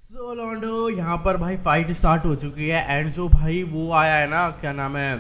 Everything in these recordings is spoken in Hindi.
सो लॉन्डो यहाँ पर भाई फाइट स्टार्ट हो चुकी है एंड जो भाई वो आया है ना, क्या नाम है,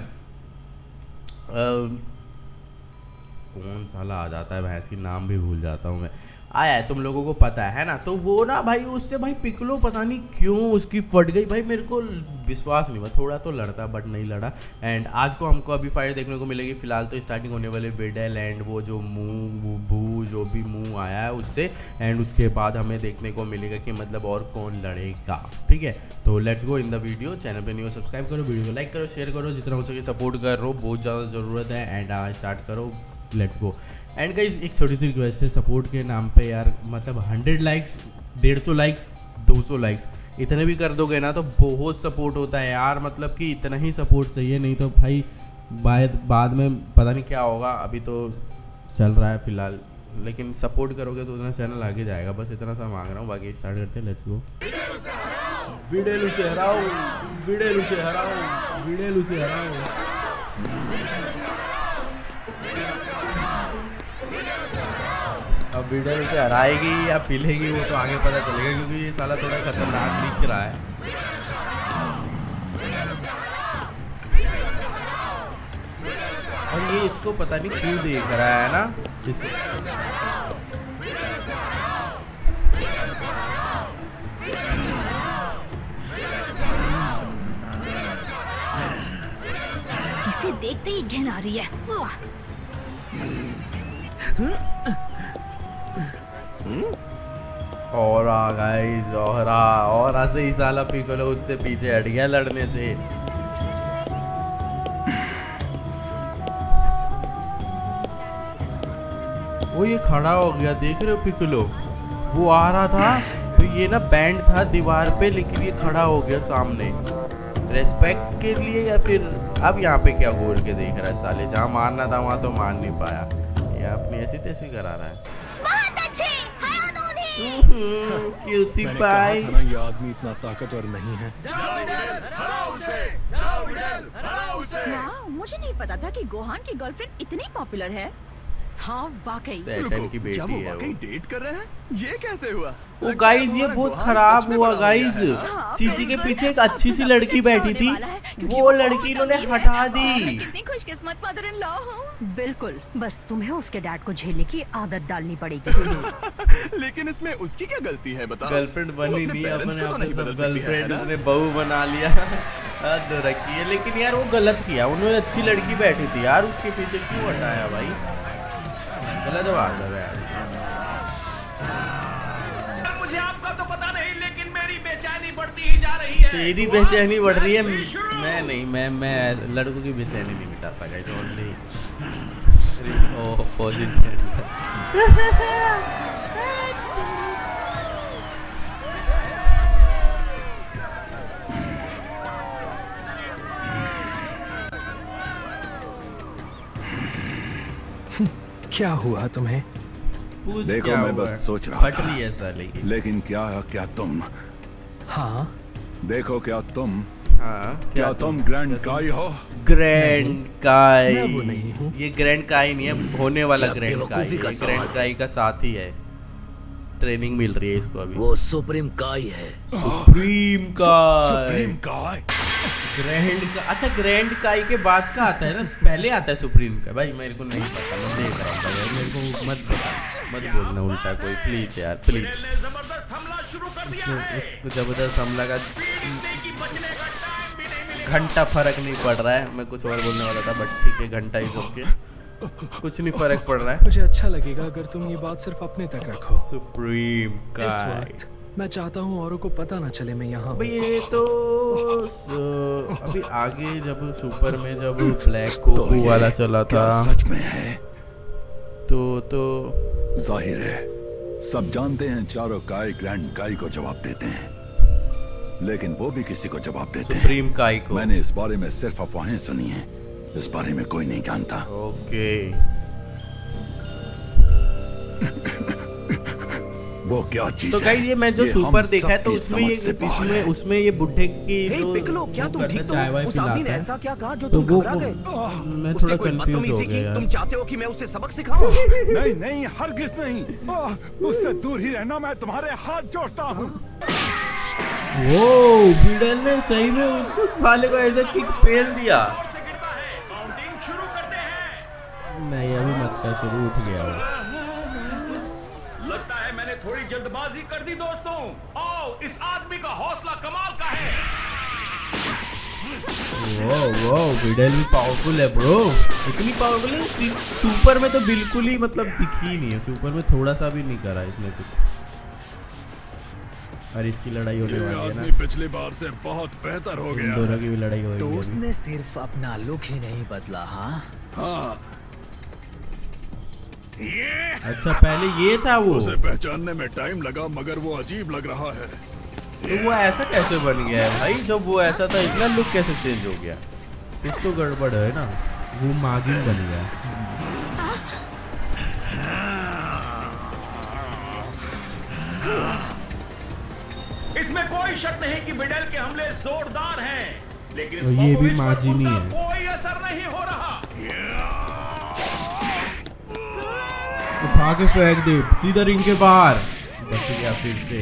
कौन साला आ जाता है भैंस की, नाम भी भूल जाता हूँ मैं। आया है, तुम लोगों को पता है ना। तो वो ना भाई उससे भाई पिकलो पता नहीं क्यों उसकी फट गई भाई, मेरे को विश्वास नहीं हुआ। थोड़ा तो लड़ता बट नहीं लड़ा। एंड आज को हमको अभी फाइट देखने को मिलेगी। फिलहाल तो स्टार्टिंग होने वाले विडल एंड वो जो भू जो भी मुंह आया है उससे, एंड उसके बाद हमें देखने को मिलेगा कि मतलब और कौन लड़ेगा। ठीक है, तो let's go in the video. Channel पे न्यू सब्सक्राइब करो, वीडियो को लाइक करो, शेयर करो, जितना हो सके सपोर्ट करो, बहुत ज़्यादा ज़रूरत है। एंड स्टार्ट करो, लेट्स गो। एंड गाइस एक छोटी सी रिक्वेस्ट है सपोर्ट के नाम पे यार, मतलब 100 लाइक्स, 150 लाइक्स, 200 लाइक्स इतने भी कर दोगे ना तो बहुत सपोर्ट होता है यार। मतलब कि इतना ही सपोर्ट चाहिए, नहीं तो भाई बाद में पता नहीं क्या होगा। अभी तो चल रहा है फिलहाल, लेकिन सपोर्ट करोगे तो उतना चैनल आगे जाएगा। बस इतना सा मांग रहा हूँ, बाकी स्टार्ट करते हैं, लेट्स गो। विडेलू से हराओ, विडेलू से हराओ, विडेलू से हराओ। अब विडल उसे हराएगी या पिलेगी वो तो आगे पता चलेगा, क्योंकि ये साला थोड़ा खतरनाक दिख रहा है। और ये इसको पता नहीं क्यों देख रहा है ना इस इसे देखते ही घिन आ रही है। और गाइस और से ही साला पिकोलो उससे पीछे हट गया लड़ने से। वो ये खड़ा हो गया, देख रहे हो पिकोलो, वो आ रहा था तो ये ना बैंड था दीवार पे, लेकिन ये खड़ा हो गया सामने रेस्पेक्ट के लिए, या फिर अब यहाँ पे क्या घूर के देख रहा है साले। जहाँ मारना था वहाँ तो मार नहीं पाया, ये अपनी ऐसी तैसी करा रहा है। बहुत अच्छे, हरा दो उन्हें। क्यूटी पाई, ये आदमी इतना ताकतवर नहीं है। वाह, मुझे नहीं पता था कि गोहान की गर्लफ्रेंड इतनी पॉपुलर है। हाँ वाकई। सैटर्न की बेटी है वो। डेट कर रहे हैं? ये कैसे हुआ? वो गाइस ये बहुत खराब हुआ गाइस। चीची के पीछे एक अच्छी सी लड़की बैठी थी, वो लड़की इन्होंने हटा दी। कितनी खुशकिस्मत मदर इन लॉ हूँ। बिल्कुल, बस तुम्हें उसके डैड को झेलने की आदत डालनी पड़ेगी। लेकिन इसमें उसकी क्या गलती है बताओ? गर्लफ्रेंड बनी नहीं, अपने आप से सब बदल सकती है, गर्लफ्रेंड है ना? उसने बहू बना लिया। हद रखी है। लेकिन यार वो गलत किया, उन्होंने अच्छी लड़की बैठी थी यार, उसके पीछे क्यों हटाया भाई, गलत बात है यार। मुझे आपका तो पता नहीं, लेकिन मेरी बेचैनी बढ़ती ही जा रही है। तेरी बेचैनी बढ़ रही है, मैं नहीं, मैं लड़कों की बेचैनी नहीं मिटाता गाइस, ओनली ऑपोजिट। क्या हुआ तुम्हें? पूछ देखो क्या मैं हुआ बस है? सोच रहा फट था। रही है साले की। लेकिन क्या तुम हाँ, देखो, क्या तुम हाँ क्या तुम ग्रैंड काई हो? ग्रैंड काई, मैं वो नहीं हूँ। ये ग्रैंड काई नहीं है, होने वाला क्या ग्रैंड काई, बेवकूफी का ये सवाल ग्रैंड काई का साथी है। ट्रेनिंग मिल रही है इसको अभी। वो सुप्रीम काई है। सुप्रीम काई, सुप्रीम काई। ग्रैंड का, अच्छा ग्रैंड काई के बाद का आता है ना, पहले आता है सुप्रीम का। भाई मेरे को नहीं पता, मैं देख रहा था यार, मेरे को मत बता, मत बोलना उल्टा कोई, प्लीज यार प्लीज। जबरदस्त हमला शुरू कर दिया है। उसको जबरदस्त हमला का देखी बचने का टाइम भी नहीं मिला। घंटा फर्क नहीं पड़ रहा है। मैं कुछ और बोलने वाला था बट ठीक है, घंटा ही ओके, कुछ नहीं फर्क पड़ रहा है। मुझे अच्छा लगेगा अगर तुम ये बात सिर्फ अपने तक रखो। सुप्रीम इस काई, वक्त मैं चाहता हूँ औरों को पता ना चले मैं यहाँ भाई हूँ। ये तो अभी आगे जब सुपर में जब ब्लैक कोकू वाला चला था क्या सच में है? तो जाहिर है सब जानते हैं, चारों काय ग्रैंड काई को जवाब देते हैं, लेकिन वो भी किसी को जवाब देते हैं। सुप्रीम काई को। मैंने इस बारे में सिर्फ अफवाहें सुनी हैं, इस बारे में कोई नहीं जानता। ओके, वो क्या चीज तो है? गाइस ये मैं जो हम सुपर देखा है तो सबकी उसमें समझ ये से बाहर है। उसमें ये बुढ़े की जो पिकलो, क्या वो तुम करता ठीक है, तो चाय वाय उस आदमी ने पिलाता है, ऐसा क्या कहा जो तो तुम वो घबरा गए? मैं उसने थोड़ा कोई कंफ्यूज हो बदतमीजी गया की? यार। तुम चाहते हो कि मैं उसे सबक सिखाऊं? नहीं नहीं, हरगिज नहीं। उससे दूर ही रहना, मैं तुम्हारे हाथ जोड़ता हूँ। वो बिडल ने सही में उसको साले को ऐसा किक पेल दिया। जोर से गिरता है। काउंटिंग शुरू करते हैं। नहीं अभी मत कर, शुरू उठ गया वो। लगता है मैंने थोड़ी जल्दबाजी कर दी दोस्तों। आओ, इस आदमी का हौसला कमाल का है। वो बिडल भी पावरफुल है ब्रो, इतनी पावरफुल है। सुपर में तो बिल्कुल ही मतलब दिखी ही नहीं है, सुपर में थोड़ा सा भी नहीं करा इसने कुछ। और इसकी लड़ाई होने वाली है ना, पिछली बार से बहुत बेहतर हो इन दोनों की भी लड़ाई तो होगी अभी। उसने सिर्फ अपना लुक ही नहीं बदला। हाँ हाँ, अच्छा पहले ये था वो, उसे पहचानने में टाइम लगा मगर वो अजीब लग रहा है। तो वो ऐसा कैसे बन गया है भाई? जब वो ऐसा था इतना लुक कैसे चेंज हो गया? कुछ तो गड़बड़ है ना, वो माजिन बन गया। इसमें कोई शक नहीं कि बिडल के हमले जोरदार हैं, लेकिन इस और ये भी पोपोविच पर माजिनी उनका है। कोई असर नहीं हो रहा। उठा के फेंक दे सीधा रिंग के बाहर, बच गया फिर से।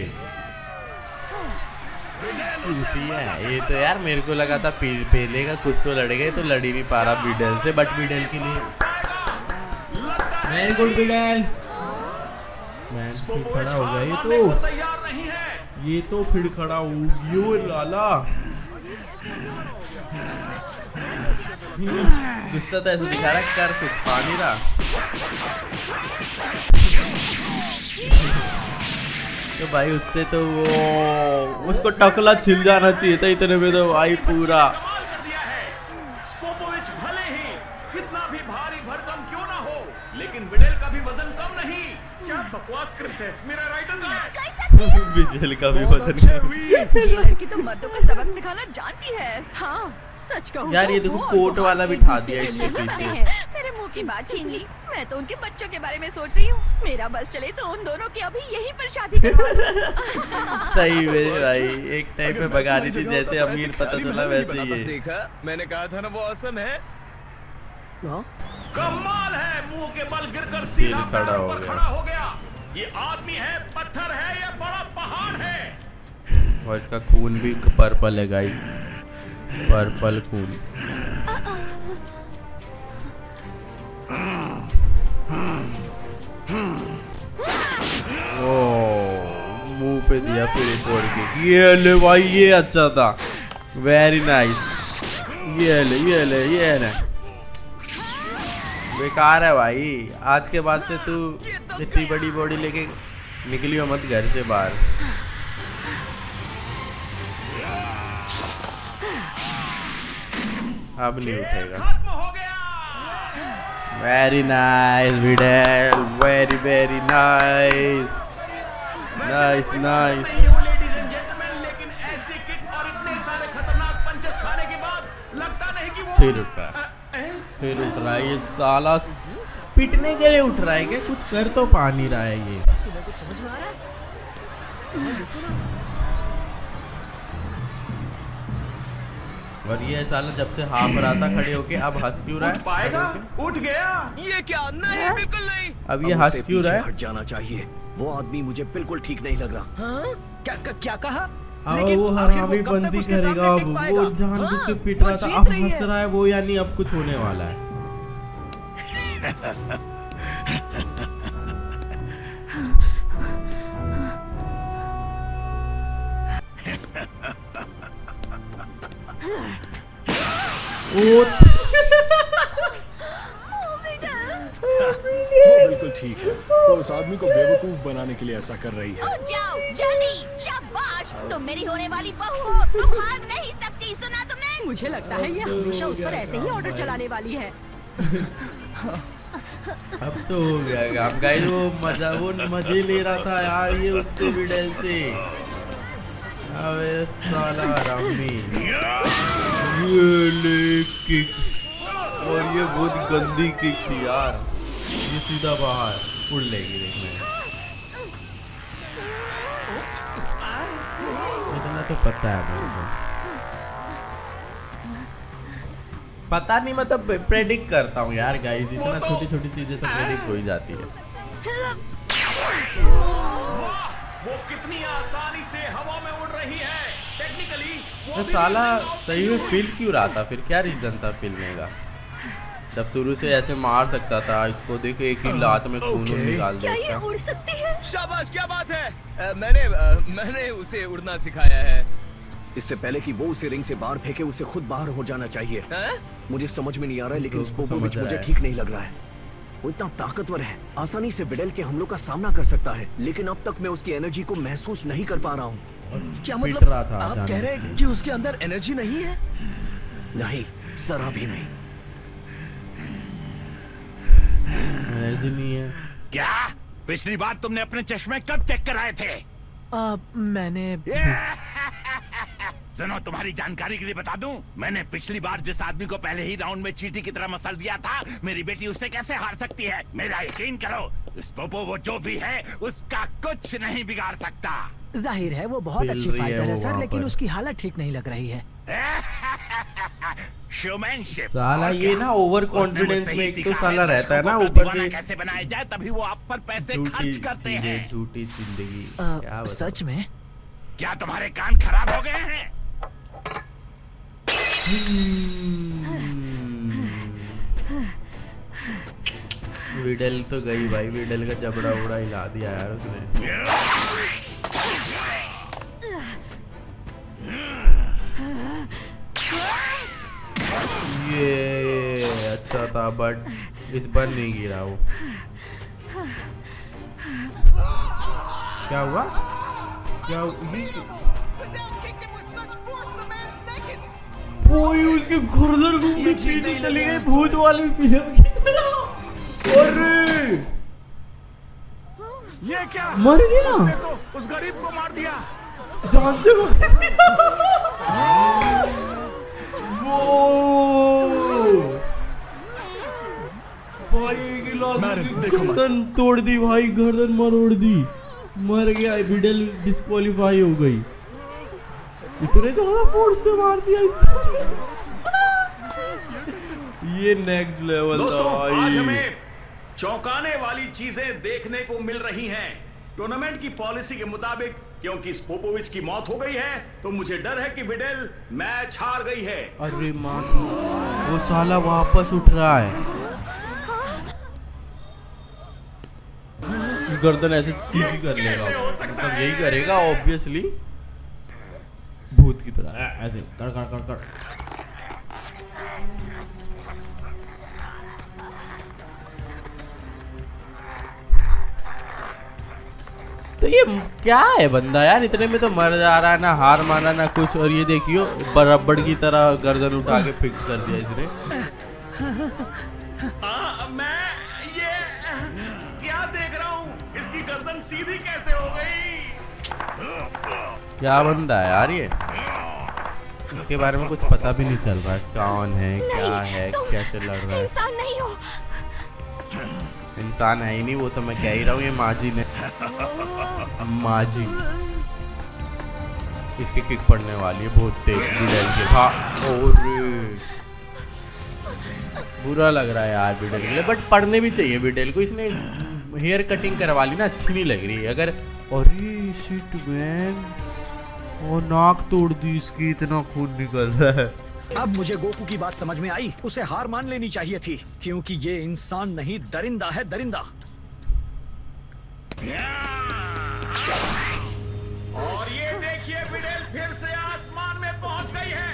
चूतिया है ये तो यार, मेरे को लगा था पहले का कुछ तो लड़ेगा, तो लड़ ही नहीं पा रहा बिडल से, बट बिडल के लिए वेरी गुड बिडल। मैन फिर खड़ा हो गया मारने को तैयार नहीं है। ये तो फिर खड़ा हो गया लाला। गुस्सा तो ऐसे दिखा रहा कर कुछ पा नहीं रहा। तो भाई उससे तो वो उसको टकला छिल जाना चाहिए था, इतने में तो भाई पूरा कमाल कर दिया है। पोपोविच भले ही कितना भी भारी भरकम क्यों ना हो, लेकिन बिडल का भी वजन कम नहीं। क्या बकवास स्क्रिप्ट है मेरा राइटर का। बिजल का भी वजन। ये लड़की तो मर्दों को सबक सिखाना जानती है। हाँ सच कहूँ यार तो ये देखो वो कोट बहुत वाला भी एक ठा दूसरे दिया के इसके लिए पीछे। बने हैं। मेरे मुंह की बात छीन ली। मैं तो उनके बच्चों के बारे में सोच रही हूँ। मेरा बस चले तो उन दोनों की अभी यहीं पर शादी करवा दूं। सही में भाई, एक टाइम पे भगा रही थी जैसे अमीर पता चला वैसे ही है। देखा, मैंने कहा था ना वो औसम है। कमाल है, मुंह के बल गिरकर सीधा खड़ा पैरों हो पर गया। खड़ा हो गया। ये आदमी है, पत्थर है या बड़ा पहाड़ है? और इसका खून भी पर्पल है गाइस, पर्पल खून। ओ मुंह पे दिया फिर एक और किक। ये ले भाई, ये अच्छा था, वेरी नाइस। ये ले बेकार है भाई। आज के बाद से तू इतनी बड़ी बॉडी लेके निकलियो मत घर से बाहर। अब नहीं उठेगा। खत्म हो गया। वेरी नाइस बिडल, very nice nice nice. Ladies and gentleman, लेकिन ऐसी किक और इतने सारे खतरनाक पंचेस खाने के बाद लगता नहीं कि वो फिर उठ रहा है, फिर उठ रहा है ये साला। पिटने के लिए उठ रहा है क्या? कुछ कर तो पा नहीं रहा है ये। और ये साला जब से हाँफ रहा था खड़े होके, अब हंस क्यों रहा है? उठ पाएगा? खड़े होके? उठ गया। ये क्या? नहीं, बिल्कुल नहीं। अब ये अब हंस उसे क्यों रहा पीछे है? हट जाना चाहिए। वो आदमी मुझे बिल्कुल ठीक नहीं लग रहा। हाँ? क्या कहा? अब लेकिन वो आखिर हरामी कब तक बंदी उसके करेगा। सामने अब टिक वो पाएगा? जानबूझ के हाँ, पिट रहा वो था, जीत अब रही हंस है। रहा है वो, यानी अब कुछ होने वाला है। वो बिल्कुल ठीक है, वो उस आदमी को बेवकूफ बनाने के लिए ऐसा कर रही है। उठ जाओ जल्दी, शाबाश। तुम मेरी होने वाली बहू हो, तुम हार नहीं सकती। सुना तुमने? मुझे लगता है ये हमेशा उस पर ऐसे ही ऑर्डर चलाने वाली है। अब तो हो गया काम गाइस। वो मजे ले रहा था यार ये उससे बिडल से। अबे साला हरामी। ये ले किक, और ये बहुत गंदी किक थी यार। ये सीधा बाहर उड़ लेगी, देखने इतना तो पता है मेरे को। पता नहीं, मतलब प्रेडिक्ट करता हूँ यार गाइस, इतना छोटी छोटी चीजें तो प्रेडिक्ट हो ही जाती है। वाह, वो कितनी आसानी से हवा में उड़ रही है। तो साला सही में पिल क्यों रहा था फिर? क्या रीजन था पिलने का? जब शुरू से ऐसे मार सकता था इसको, देखे एक ही लात में खून निकाल दे क्या ये इसका। उड़ सकती है? शाबाश, क्या बात है। मैंने उसे उड़ना सिखाया है। इससे पहले कि वो उसे रिंग से बाहर फेंके, उसे खुद बाहर हो जाना चाहिए। मुझे समझ में नहीं आ रहा है, लेकिन तो समझ स्पोपोविच रहा मुझे है। ठीक नहीं लग रहा है। वो इतना ताकतवर है, आसानी से विडेल के हमलों का सामना कर सकता है, लेकिन अब तक मैं उसकी एनर्जी को महसूस नहीं कर पा रहा हूँ। क्या पिट मतलब रहा था आप जाने कह रहे से। हैं कि उसके अंदर एनर्जी नहीं है? नहीं, जरा भी नहीं। एनर्जी नहीं है। क्या? पिछली बार तुमने अपने चश्मे कब चेक कराए थे? मैंने सुनो, तुम्हारी जानकारी के लिए बता दूं, मैंने पिछली बार जिस आदमी को पहले ही राउंड में चींटी की तरह मसल दिया था, मेरी बेटी उससे कैसे हार सकती है? मेरा यकीन करो, स्पोपो वो जो भी है उसका कुछ नहीं बिगाड़ सकता। जाहिर है वो बहुत पिल अच्छी रही है फाइटर वो है सर, वहाँ लेकिन पर। उसकी हालत ठीक नहीं लग रही है। शोमैनशिप। साला ये ना ओवर कॉन्फिडेंस में एक तो साला रहता है ना, उसको ऊपर दीवाना से कैसे बनाया जाए, तभी वो आप पर पैसे झूठी खर्च करते हैं। चीजें, झूठी जिंदगी। क्या बताऊं? सच में? क्या तुम्हारे कान खराब हो गए हैं? विडल तो गई भाई, विडल का जबड़ा उड़ा हिला दिया यार उसने। ये अच्छा था बट इस पर नहीं गिरा वो। क्या हुआ? क्या वो ही उसके घुर्दर घूम के पीछे चली गई भूत वाली फिल्म की तरह। अरे ये क्या? मर गया, उसने तो उस गरीब को मार दिया। जान से मार दिया। वो भाई की लात में गर्दन तोड़ दी भाई, गर्दन मरोड़ दी, मर गया। विडल डिस्क्वालीफाई हो गई, इतने ज्यादा फोर्स से मार दिया इसको। ये नेक्स्ट लेवल दोस्तों, था आज भाई। हमें चौंकाने वाली चीजें देखने को मिल रही हैं। टूर्नामेंट की पॉलिसी के मुताबिक, क्योंकि स्पोपोविच की मौत हो गई है, तो मुझे डर है कि विडेल मैच हार गई है। अरे माँ, वो साला वापस उठ रहा है, गर्दन ऐसे सीधी कर लेगा, मतलब यही करेगा ऑब्वियसली, भूत की तरह ऐसे कर कर कर कर। तो ये क्या है बंदा यार, इतने में तो मर जा रहा है, ना हार माना ना कुछ। और ये देखियो बरब्बड़ की तरह गर्दन उठा के फिक्स कर दिया इसने। मैं ये क्या देख रहा हूँ? इसकी गर्दन सीधी कैसे हो गई? क्या बंदा है यार ये, इसके बारे में कुछ पता भी नहीं चल रहा, कौन है क्या है, कैसे लड़ रहा है। इंसान नहीं हो। इंसान है ही नहीं वो, तो मैं कह ही रहा हूँ ये माजी ने, माजी। इसकी किक पड़ने वाली है बहुत तेज विडल के। हाँ, और बुरा लग रहा है यार विडल के लिए, बट पढ़ने भी चाहिए विडल को। इसने हेयर कटिंग करवा ली ना, अच्छी नहीं लग रही है अगर। अरे शिट मैन, वो नाक तोड़ दी इसकी, इतना खून निकल रहा है। अब मुझे गोकू की बात समझ में आई, उसे हार मान लेनी चाहिए थी, क्योंकि ये इंसान नहीं दरिंदा है, दरिंदा। और ये देखिए, विडेल फिर से आसमान में पहुंच गई है।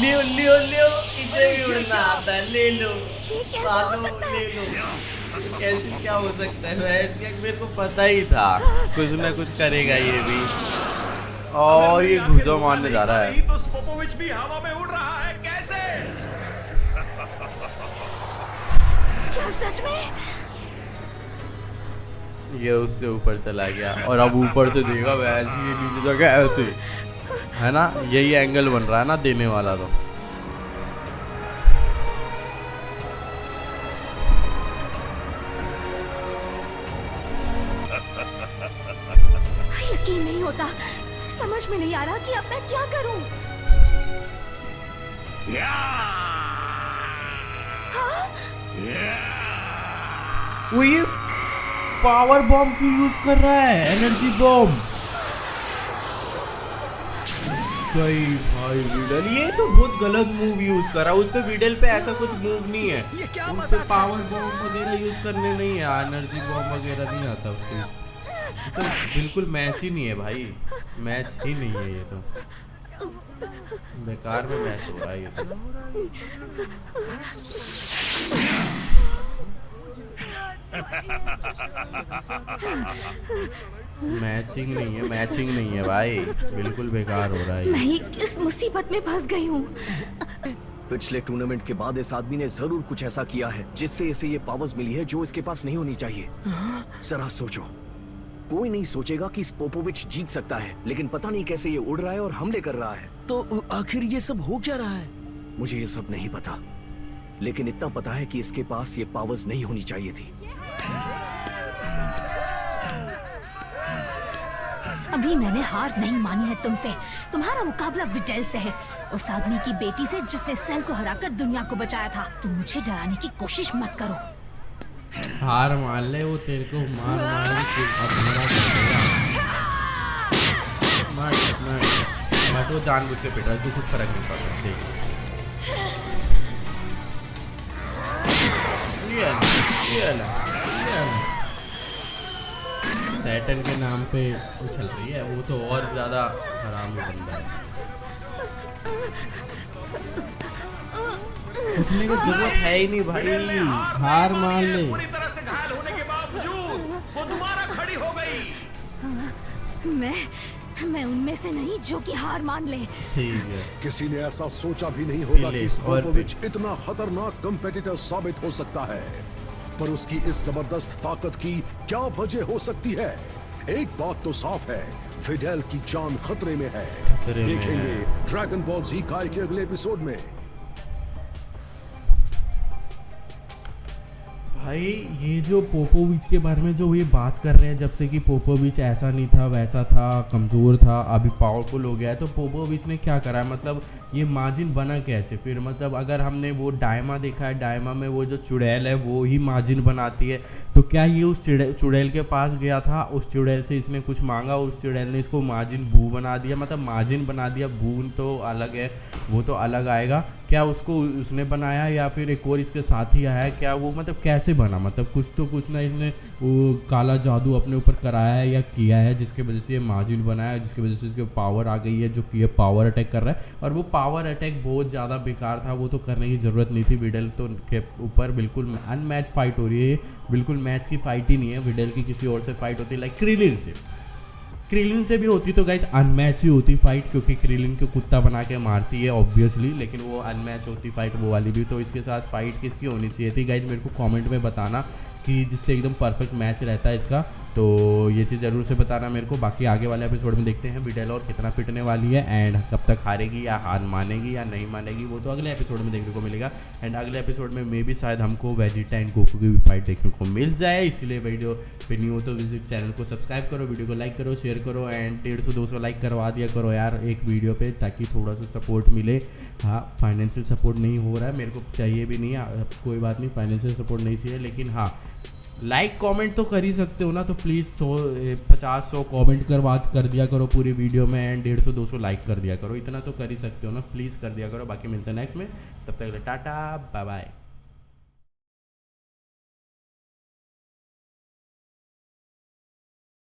लियो लियो लियो, इसे भी उड़ना आता है, ले लो ये कैसे हो सकता है? ले लो। कैसे क्या हो सकता है भैंस के, मेरे को पता ही था कुछ ना कुछ करेगा ये भी। और ये घुसा मारने जा रहा है। तो स्पोपोविच भी हवा में उड़ रहा है, कैसे? क्या सच में? ये उससे ऊपर चला गया, और अब ऊपर से देगा भैंस भी, ये नीचे जाके ऐसे, है ना, यही एंगल बन रहा है ना देने वाला। तो यकीन नहीं होता, समझ में नहीं आ रहा कि अब मैं क्या करूं। हाँ? वो ये पावर बॉम्ब क्यों यूज कर रहा है, एनर्जी बॉम्ब। भाई विडल ये तो बहुत गलत मूव यूज करा, उस पे विडल पे ऐसा कुछ मूव नहीं है, उस पे पावर बॉम्ब वगैरह यूज करने नहीं है, एनर्जी बॉम्ब वगैरह नहीं आता उसको, तो बिल्कुल मैच ही नहीं है भाई, मैच ही नहीं है ये तो, बेकार में मैच हो रहा है ये तो। मैचिंग नहीं है भाई, बिल्कुल बेकार हो रहा है मैं ही किस मुसीबत में फंस गई हूँ। पिछले टूर्नामेंट के बाद इस आदमी ने जरूर कुछ ऐसा किया है जिससे इसे ये पावर्स मिली है जो इसके पास नहीं होनी चाहिए। जरा सोचो, कोई नहीं सोचेगा कि पोपोविच जीत सकता है, लेकिन पता नहीं कैसे ये उड़ रहा है और हमले कर रहा है। तो आखिर ये सब हो क्या रहा है? मुझे ये सब नहीं पता, लेकिन इतना पता है कि इसके पास ये पावर्स नहीं होनी चाहिए थी। अभी मैंने हार नहीं मानी है तुमसे। तुम्हारा मुकाबला विडेल से है, उस आदमी की बेटी से जिसने सेल को हराकर दुनिया को बचाया था। तुम मुझे डराने की कोशिश मत करो। हार मान ले, वो तेरे को मार के अपना कर देगा। मत वो जानबूझ के पिट रहा है, इसको कुछ फर्क नहीं पड़ रहा। देख सैटर्न के नाम पे उछल रही है, वो तो और ज्यादा हरामी बंदा है। उठने की जरूरत है ही नहीं भाई, हार मान ले। पूरी तरह से घायल होने के बावजूद वो दोबारा खड़ी हो गई। मैं उनमें से नहीं जो कि हार मान ले। ठीक है, किसी ने ऐसा सोचा भी नहीं होगा कि और पोपोविच इतना खतरनाक कंपेटिटर साबित हो सकता है, पर उसकी इस जबरदस्त ताकत की क्या वजह हो सकती है? एक बात तो साफ है, विडेल की जान खतरे में है। देखेंगे ड्रैगन बॉल जी काय के अगले एपिसोड में। भाई ये जो पोपोविच के बारे में जो ये बात कर रहे हैं, जब से कि पोपोविच ऐसा नहीं था, वैसा था, कमज़ोर था, अभी पावरफुल हो गया है, तो पोपोविच ने क्या करा है, मतलब ये मार्जिन बना कैसे फिर? मतलब अगर हमने वो डायमा देखा है, डायमा में वो जो चुड़ैल है वो ही मार्जिन बनाती है, तो क्या ये उस चुड़ैल के पास गया था, उस चुड़ैल से इसने कुछ मांगा, उस चुड़ैल ने इसको मार्जिन बू बना दिया, मतलब मार्जिन बना दिया, बू तो अलग है, वो तो अलग आएगा। क्या उसको उसने बनाया या फिर एक और इसके साथ ही आया? क्या वो मतलब कैसे बना? मतलब कुछ ना इसने वो काला जादू अपने ऊपर कराया है या किया है, जिसके वजह से ये मार्जिन बनाया है, जिसकी वजह से इसके पावर आ गई है, जो कि ये पावर अटैक कर रहा है। और वो पावर अटैक बहुत ज़्यादा बेकार था, वो तो करने की ज़रूरत नहीं थी। विडेल तो के ऊपर बिल्कुल अनमैच फाइट हो रही है, बिल्कुल मैच की फाइट ही नहीं है। विडेल की किसी और से फाइट होती है, लाइक क्रिलिन से भी होती तो गाइज अनमैच ही होती फाइट, क्योंकि क्रिलिन को कुत्ता बना के मारती है ऑब्वियसली, लेकिन वो अनमैच होती फाइट वो वाली भी। तो इसके साथ फाइट किसकी होनी चाहिए थी गाइज, मेरे को कमेंट में बताना कि जिससे एकदम परफेक्ट मैच रहता है इसका, तो ये चीज़ ज़रूर से बताना मेरे को। बाकी आगे वाले एपिसोड में देखते हैं विडेल और कितना पिटने वाली है, एंड कब तक हारेगी या हार मानेगी या नहीं मानेगी, वो तो अगले एपिसोड में देखने को मिलेगा। एंड अगले एपिसोड में मे भी शायद हमको वेजिटा एंड गोकू की भी फाइट देखने को मिल जाए। इसलिए वीडियो पे न्यू हो तो विजिट चैनल को सब्सक्राइब करो, वीडियो को लाइक करो, शेयर करो, एंड 150-200 लाइक करवा दिया करो यार एक वीडियो पे, ताकि थोड़ा सा सपोर्ट मिले। हाँ, फाइनेंशियल सपोर्ट नहीं हो रहा है, मेरे को चाहिए भी नहीं है, कोई बात नहीं, फाइनेंशियल सपोर्ट नहीं चाहिए, लेकिन हाँ लाइक कमेंट तो कर ही सकते हो ना, तो प्लीज़ 50-100 कमेंट कर दिया करो पूरी वीडियो में, एंड 150-200 लाइक कर दिया करो, इतना तो कर ही सकते हो ना, प्लीज़ कर दिया करो। बाकी मिलते हैं नेक्स्ट में, तब तक टाटा बाय बाय।